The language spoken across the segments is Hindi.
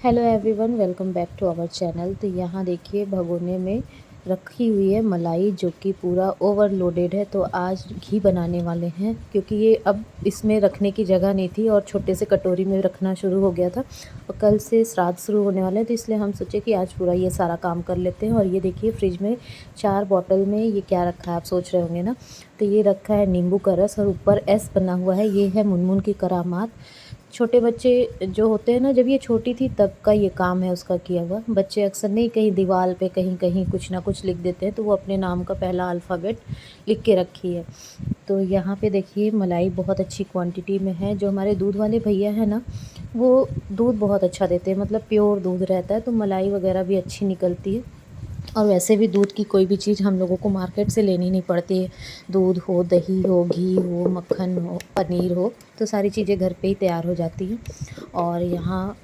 Hello everyone, welcome back to our channel. तो यहाँ देखिए भगोने में रखी हुई है मलाई जो कि पूरा ओवरलोडेड है। तो आज घी बनाने वाले हैं क्योंकि ये अब इसमें रखने की जगह नहीं थी और छोटे से कटोरी में रखना शुरू हो गया था और कल से श्राद्ध शुरू होने वाला है। तो इसलिए हम सोचे कि आज पूरा ये सारा काम कर लेते हैं। और ये देखिए फ्रिज में 4 बॉटल में ये क्या रखा है, आप सोच रहे होंगे ना। तो ये रखा है नींबू का रस और ऊपर एस बना हुआ है, ये है मुनमुन की करामात। छोटे बच्चे जो होते हैं ना, जब ये छोटी थी तब का ये काम है उसका किया हुआ। बच्चे अक्सर नहीं कहीं दीवार पे कहीं कहीं कुछ ना कुछ लिख देते हैं, तो वो अपने नाम का पहला अल्फ़ाबेट लिख के रखी है। तो यहाँ पे देखिए मलाई बहुत अच्छी क्वांटिटी में है। जो हमारे दूध वाले भैया हैं ना, वो दूध बहुत अच्छा देते हैं, मतलब प्योर दूध रहता है, तो मलाई वगैरह भी अच्छी निकलती है। और वैसे भी दूध की कोई भी चीज़ हम लोगों को मार्केट से लेनी नहीं पड़ती है। दूध हो, दही हो, घी हो, मक्खन हो, पनीर हो, तो सारी चीज़ें घर पे ही तैयार हो जाती हैं। और यहाँ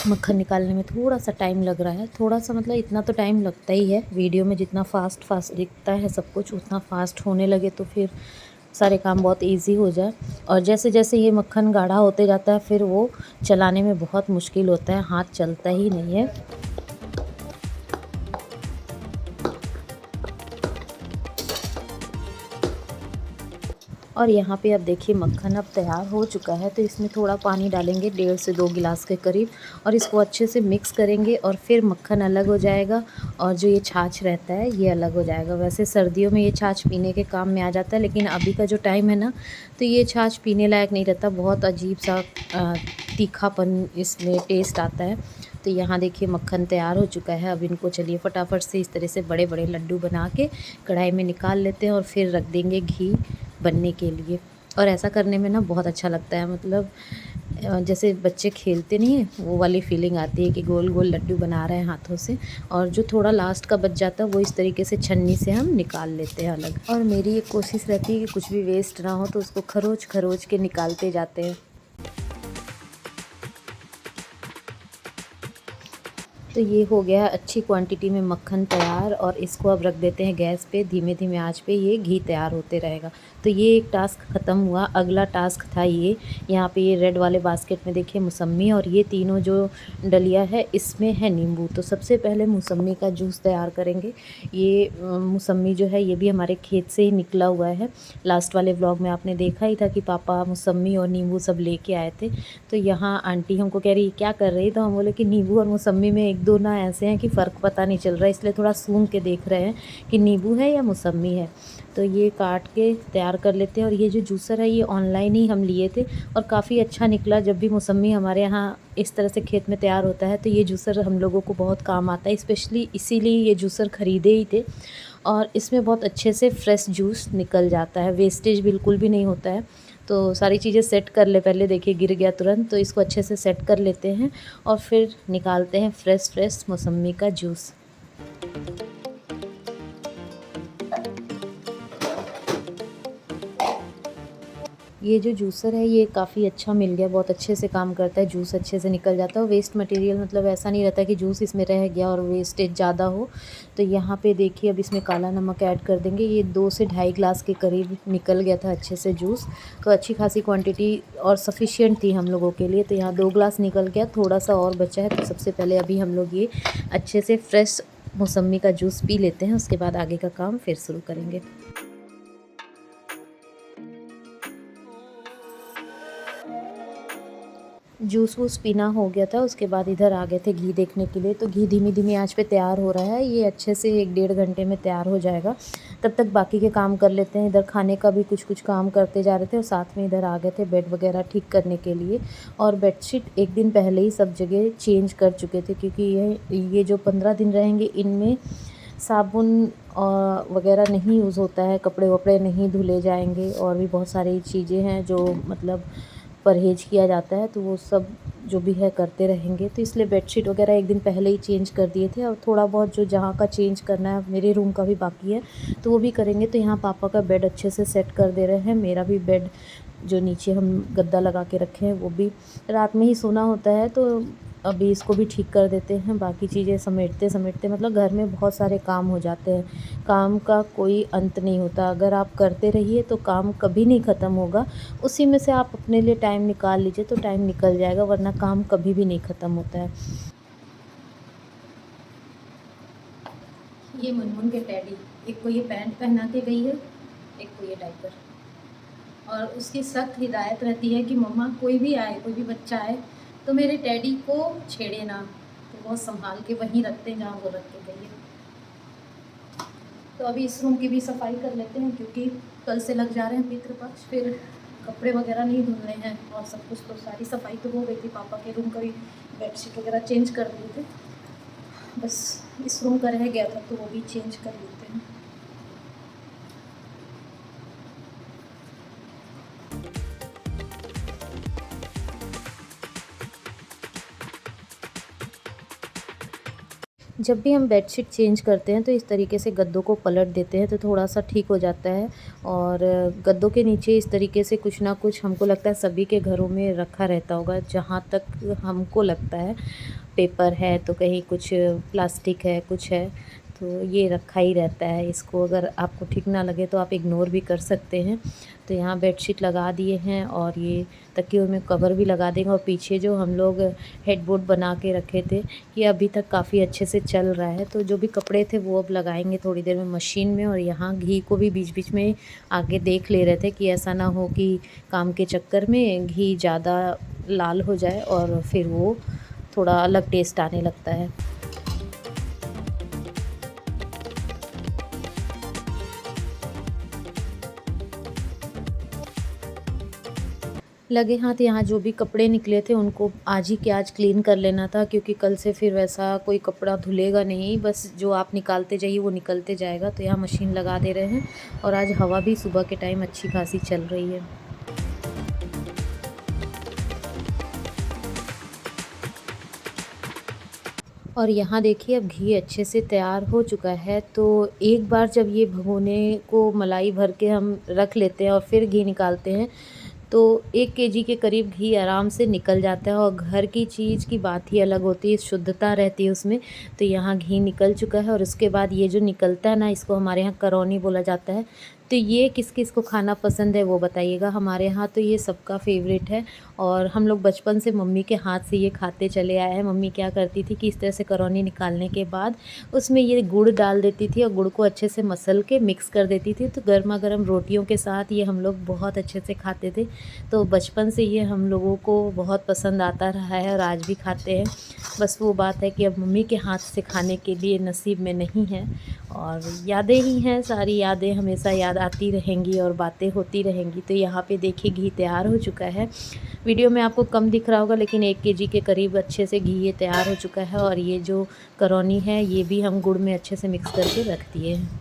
मक्खन निकालने में थोड़ा सा टाइम लग रहा है, थोड़ा सा मतलब इतना तो टाइम लगता ही है। वीडियो में जितना फास्ट दिखता है सब कुछ, उतना फास्ट होने लगे तो फिर सारे काम बहुत इजी हो जाए। और जैसे जैसे ये मक्खन गाढ़ा होते जाता है फिर वो चलाने में बहुत मुश्किल होता है, हाथ चलता ही नहीं है। और यहाँ पे अब देखिए मक्खन अब तैयार हो चुका है। तो इसमें थोड़ा पानी डालेंगे, 1.5 से 2 गिलास के करीब, और इसको अच्छे से मिक्स करेंगे और फिर मक्खन अलग हो जाएगा और जो ये छाछ रहता है ये अलग हो जाएगा। वैसे सर्दियों में ये छाछ पीने के काम में आ जाता है, लेकिन अभी का जो टाइम है ना, तो ये छाछ पीने लायक नहीं रहता, बहुत अजीब सा तीखापन इसमें टेस्ट आता है। तो यहाँ देखिए मक्खन तैयार हो चुका है। अब इनको चलिए फटाफट से इस तरह से बड़े बड़े लड्डू बना के कढ़ाई में निकाल लेते हैं और फिर रख देंगे घी बनने के लिए। और ऐसा करने में ना बहुत अच्छा लगता है, मतलब जैसे बच्चे खेलते नहीं हैं वो वाली फीलिंग आती है कि गोल गोल लड्डू बना रहे हैं हाथों से। और जो थोड़ा लास्ट का बच जाता है वो इस तरीके से छन्नी से हम निकाल लेते हैं अलग। और मेरी एक कोशिश रहती है कि कुछ भी वेस्ट ना हो, तो उसको खरोच खरोच के निकालते जाते हैं। तो ये हो गया अच्छी क्वांटिटी में मक्खन तैयार और इसको अब रख देते हैं गैस पे, धीमे धीमे आंच पे ये घी तैयार होते रहेगा। तो ये एक टास्क ख़त्म हुआ। अगला टास्क था ये, यहाँ पे ये रेड वाले बास्केट में देखिए मौसम्मी, और ये तीनों जो डलिया है इसमें है नींबू। तो सबसे पहले मौसम्मी का जूस तैयार करेंगे। ये मौसम्मी जो है ये भी हमारे खेत से ही निकला हुआ है। लास्ट वाले व्लॉग में आपने देखा ही था कि पापा मौसम्मी और नींबू सब लेके आए थे। तो यहाँ आंटी हमको कह रही क्या कर रही, तो हम बोले कि नींबू और मौसम्मी में एक दो ना ऐसे हैं कि फ़र्क पता नहीं चल रहा है, इसलिए थोड़ा सूंघ के देख रहे हैं कि नींबू है या मौसम्मी है। तो ये काट के तैयार कर लेते हैं। और ये जो जूसर है ये ऑनलाइन ही हम लिए थे और काफ़ी अच्छा निकला। जब भी मौसम्मी हमारे यहाँ इस तरह से खेत में तैयार होता है तो ये जूसर हम लोगों को बहुत काम आता है, स्पेशली इसीलिए ये जूसर ख़रीदे ही थे। और इसमें बहुत अच्छे से फ्रेश जूस निकल जाता है, वेस्टेज बिल्कुल भी नहीं होता है। तो सारी चीज़ें सेट कर ले पहले, देखिए गिर गया तुरंत, तो इसको अच्छे से सेट कर लेते हैं और फिर निकालते हैं फ्रेश मौसम्मी का जूस। ये जो जूसर है ये काफ़ी अच्छा मिल गया, बहुत अच्छे से काम करता है, जूस अच्छे से निकल जाता है। वेस्ट मटेरियल मतलब ऐसा नहीं रहता कि जूस इसमें रह गया और वेस्टेज ज़्यादा हो। तो यहाँ पे देखिए अब इसमें काला नमक ऐड कर देंगे। ये 2 से ढाई ग्लास के करीब निकल गया था अच्छे से जूस, तो अच्छी खासी क्वांटिटी और सफिशिएंट थी हम लोगों के लिए। तो यहाँ 2 ग्लास निकल गया, थोड़ा सा और बचा है। तो सबसे पहले अभी हम लोग ये अच्छे से फ्रेश मौसम्मी का जूस पी लेते हैं, उसके बाद आगे का काम फिर शुरू करेंगे। जूस वूस पीना हो गया था, उसके बाद इधर आ गए थे घी देखने के लिए। तो घी धीमी धीमी आंच पे तैयार हो रहा है, ये अच्छे से 1 डेढ़ घंटे में तैयार हो जाएगा। तब तक बाकी के काम कर लेते हैं। इधर खाने का भी कुछ कुछ काम करते जा रहे थे और साथ में इधर आ गए थे बेड वगैरह ठीक करने के लिए। और बेडशीट एक दिन पहले ही सब जगह चेंज कर चुके थे, क्योंकि ये जो 15 दिन रहेंगे इनमें साबुन वगैरह नहीं यूज़ होता है, कपड़े वपड़े नहीं धुले जाएंगे और भी बहुत सारी चीज़ें हैं जो मतलब परहेज़ किया जाता है, तो वो सब जो भी है करते रहेंगे। तो इसलिए बेडशीट वगैरह एक दिन पहले ही चेंज कर दिए थे और थोड़ा बहुत जो जहाँ का चेंज करना है, मेरे रूम का भी बाकी है तो वो भी करेंगे। तो यहाँ पापा का बेड अच्छे से सेट कर दे रहे हैं। मेरा भी बेड जो नीचे हम गद्दा लगा के रखे हैं वो भी रात में ही सोना होता है, तो अभी इसको भी ठीक कर देते हैं। बाकी चीज़ें समेटते समेटते मतलब घर में बहुत सारे काम हो जाते हैं। काम का कोई अंत नहीं होता। अगर आप करते रहिए तो काम कभी नहीं ख़त्म होगा। उसी में से आप अपने लिए टाइम निकाल लीजिए तो टाइम निकल जाएगा, वरना काम कभी भी नहीं ख़त्म होता है। ये मुनमुन के टैडी, एक को ये पैंट पहना के गई है, एक को ये डायपर। और उसकी सख्त हिदायत रहती है कि मम्मा कोई भी आए, कोई भी बच्चा आए तो मेरे टैडी को छेड़े ना, तो बहुत संभाल के वहीं रखते हैं जहाँ वो रख के गई है। तो अभी इस रूम की भी सफाई कर लेते हैं क्योंकि कल से लग जा रहे हैं पितृपक्ष, फिर कपड़े वगैरह नहीं धुलने हैं और सब कुछ। तो सारी सफाई तो हो गई थी, पापा के रूम का भी बेडशीट वगैरह चेंज कर दिए थे, बस इस रूम का रह गया था तो वो भी चेंज कर लेते हैं। जब भी हम बेडशीट चेंज करते हैं तो इस तरीके से गद्दों को पलट देते हैं तो थोड़ा-सा ठीक हो जाता है। और गद्दों के नीचे इस तरीके से कुछ ना कुछ हमको लगता है सभी के घरों में रखा रहता होगा, जहाँ तक हमको लगता है। पेपर है तो कहीं कुछ प्लास्टिक है, कुछ है, तो ये रखा ही रहता है। इसको अगर आपको ठीक ना लगे तो आप इग्नोर भी कर सकते हैं। तो यहाँ बेडशीट लगा दिए हैं और ये तकियों में कवर भी लगा देंगे। और पीछे जो हम लोग हेडबोर्ड बना के रखे थे, ये अभी तक काफ़ी अच्छे से चल रहा है। तो जो भी कपड़े थे वो अब लगाएंगे थोड़ी देर में मशीन में। और यहाँ घी को भी बीच बीच में आगे देख ले रहे थे कि ऐसा ना हो कि काम के चक्कर में घी ज़्यादा लाल हो जाए और फिर वो थोड़ा अलग टेस्ट आने लगता है। लगे हाथ यहाँ जो भी कपड़े निकले थे उनको आज ही के आज क्लीन कर लेना था, क्योंकि कल से फिर वैसा कोई कपड़ा धुलेगा नहीं, बस जो आप निकालते जाइए वो निकलते जाएगा। तो यहाँ मशीन लगा दे रहे हैं और आज हवा भी सुबह के टाइम अच्छी खासी चल रही है। और यहाँ देखिए अब घी अच्छे से तैयार हो चुका है। तो एक बार जब ये भगोने को मलाई भर के हम रख लेते हैं और फिर घी निकालते हैं तो 1 केजी के करीब घी आराम से निकल जाता है। और घर की चीज़ की बात ही अलग होती है, शुद्धता रहती है उसमें। तो यहाँ घी निकल चुका है और उसके बाद ये जो निकलता है ना, इसको हमारे यहाँ करौनी बोला जाता है। तो ये किस किस को खाना पसंद है वो बताइएगा। हमारे यहाँ तो ये सबका फेवरेट है और हम लोग बचपन से मम्मी के हाथ से ये खाते चले आए हैं। मम्मी क्या करती थी कि इस तरह से करौनी निकालने के बाद उसमें ये गुड़ डाल देती थी और गुड़ को अच्छे से मसल के मिक्स कर देती थी। तो गर्मा गर्म रोटियों के साथ ये हम लोग बहुत अच्छे से खाते थे। तो बचपन से ये हम लोगों को बहुत पसंद आता रहा है और आज भी खाते हैं। बस वो बात है कि अब मम्मी के हाथ से खाने के लिए नसीब में नहीं है। और यादें ही हैं, सारी यादें हमेशा याद आती रहेंगी और बातें होती रहेंगी। तो यहाँ पे देखिए घी तैयार हो चुका है। वीडियो में आपको कम दिख रहा होगा लेकिन 1 केजी के करीब अच्छे से घी ये तैयार हो चुका है। और ये जो करौनी है ये भी हम गुड़ में अच्छे से मिक्स करके रख दिए हैं।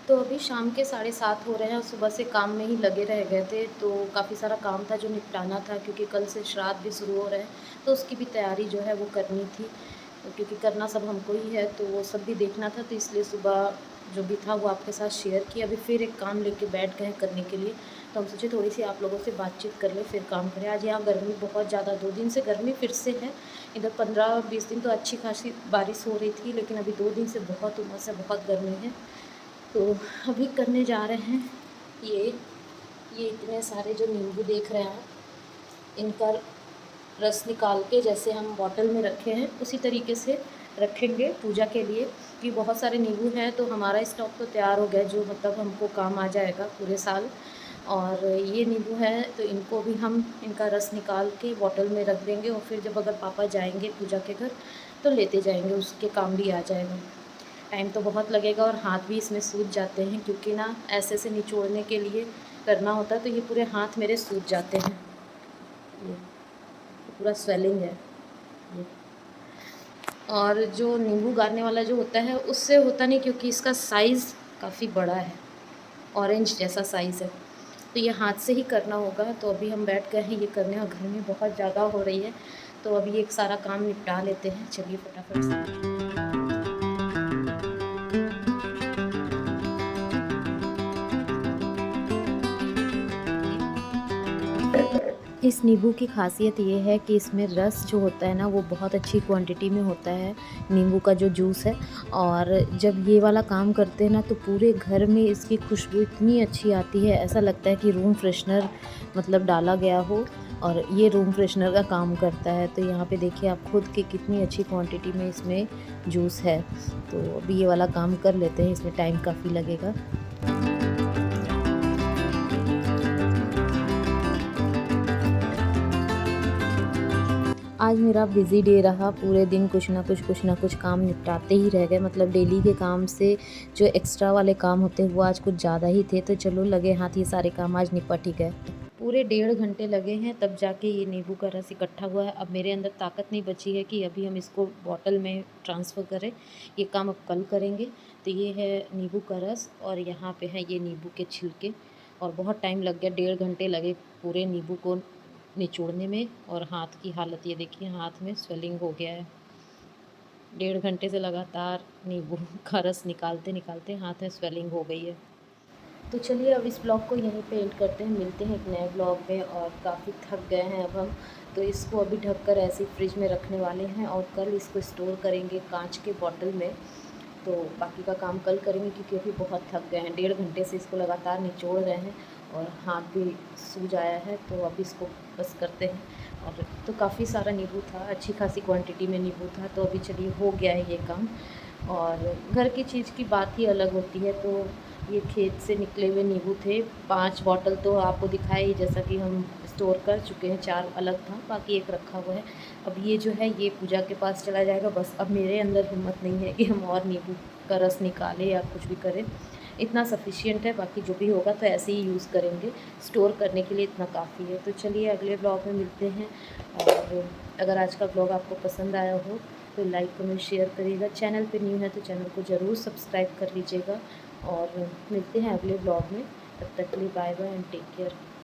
तो अभी शाम के 7:30 हो रहे हैं और सुबह से काम में ही लगे रह गए थे। तो काफ़ी सारा काम था जो निपटाना था, क्योंकि कल से श्राद्ध भी शुरू हो रहे हैं तो उसकी भी तैयारी जो है वो करनी थी। तो क्योंकि करना सब हमको ही है तो वो सब भी देखना था, तो इसलिए सुबह जो भी था वो आपके साथ शेयर किया। अभी फिर एक काम लेके बैठ गए करने के लिए, तो हम सोचे थोड़ी सी आप लोगों से बातचीत कर ले फिर काम करें। आज यहाँ गर्मी बहुत ज़्यादा, 2 दिन से गर्मी फिर से है। इधर 15-20 दिन तो अच्छी खासी बारिश हो रही थी, लेकिन अभी 2 दिन से बहुत उमस है, बहुत गर्मी है। तो अभी करने जा रहे हैं ये इतने सारे जो नींबू देख रहे हैं इनका रस निकाल के, जैसे हम बॉटल में रखे हैं उसी तरीके से रखेंगे पूजा के लिए। कि बहुत सारे नींबू हैं तो हमारा स्टॉक तो तैयार हो गया, जो मतलब हमको काम आ जाएगा पूरे साल। और ये नींबू हैं तो इनको भी हम इनका रस निकाल के बॉटल में रख देंगे और फिर जब अगर पापा जाएंगे पूजा के घर तो लेते जाएंगे, उसके काम भी आ जाएगा। टाइम तो बहुत लगेगा और हाथ भी इसमें सूज जाते हैं, क्योंकि ना ऐसे से निचोड़ने के लिए करना होता है तो ये पूरे हाथ मेरे सूज जाते हैं। ये पूरा स्वेलिंग है ये। और जो नींबू गाड़ने वाला जो होता है उससे होता नहीं, क्योंकि इसका साइज़ काफ़ी बड़ा है, ऑरेंज जैसा साइज़ है। तो ये हाथ से ही करना होगा। तो अभी हम बैठ गए हैं ये करने और गर्मी बहुत ज़्यादा हो रही है, तो अभी एक सारा काम निपटा लेते हैं। चलिए फटाफट से। इस नींबू की ख़ासियत ये है कि इसमें रस जो होता है ना वो बहुत अच्छी क्वांटिटी में होता है, नींबू का जो जूस है। और जब ये वाला काम करते हैं ना तो पूरे घर में इसकी खुशबू इतनी अच्छी आती है, ऐसा लगता है कि रूम फ्रेशनर मतलब डाला गया हो और ये रूम फ्रेशनर का काम करता है। तो यहाँ पे देखिए आप खुद कि कितनी अच्छी क्वांटिटी में इसमें जूस है। तो अभी ये वाला काम कर लेते हैं, इसमें टाइम काफ़ी लगेगा। आज मेरा बिज़ी डे रहा, पूरे दिन कुछ ना कुछ काम निपटाते ही रह गए। मतलब डेली के काम से जो एक्स्ट्रा वाले काम होते हैं वो आज कुछ ज़्यादा ही थे, तो चलो लगे हाथ ये सारे काम आज निपट ही गए। पूरे 1.5 घंटे लगे हैं तब जाके ये नींबू का रस इकट्ठा हुआ है। अब मेरे अंदर ताकत नहीं बची है कि अभी हम इसको बॉटल में ट्रांसफ़र करें, ये काम अब कल करेंगे। तो ये है नींबू का रस और यहाँ पे है ये नींबू के छिलके। और बहुत टाइम लग गया, 1.5 घंटे लगे पूरे नींबू को निचोड़ने में। और हाथ की हालत ये देखिए, हाथ में स्वेलिंग हो गया है। 1.5 घंटे से लगातार नींबू का रस निकालते निकालते हाथ में स्वेलिंग हो गई है। तो चलिए अब इस ब्लॉग को यहीं पे एंड करते हैं, मिलते हैं एक नए ब्लॉग में। और काफ़ी थक गए हैं अब हम, तो इसको अभी ढककर ऐसे ही फ्रिज में रखने वाले हैं और कल इसको स्टोर करेंगे कांच के बॉटल में। तो बाकी का काम कल करेंगे क्योंकि अभी बहुत थक गए हैं, 1.5 घंटे से इसको लगातार निचोड़ रहे हैं और हाथ भी सूज आया है। तो अब इसको बस करते हैं। और तो काफ़ी सारा नींबू था, अच्छी खासी क्वांटिटी में नींबू था, तो अभी चलिए हो गया है ये काम। और घर की चीज़ की बात ही अलग होती है। तो ये खेत से निकले हुए नींबू थे, 5 बॉटल तो आपको दिखाए ही, जैसा कि हम स्टोर कर चुके हैं, 4 अलग था, बाकी 1 रखा हुआ है। अब ये जो है ये पूजा के पास चला जाएगा। बस अब मेरे अंदर हिम्मत नहीं है कि हम और नींबू का रस निकालें या कुछ भी करें, इतना सफिशिएंट है। बाकी जो भी होगा तो ऐसे ही यूज़ करेंगे, स्टोर करने के लिए इतना काफ़ी है। तो चलिए अगले ब्लॉग में मिलते हैं। और अगर आज का ब्लॉग आपको पसंद आया हो तो लाइक कमेंट शेयर करिएगा। चैनल पे न्यू है तो चैनल को ज़रूर सब्सक्राइब कर लीजिएगा। और मिलते हैं अगले ब्लॉग में, तब तक के लिए bye bye and take care.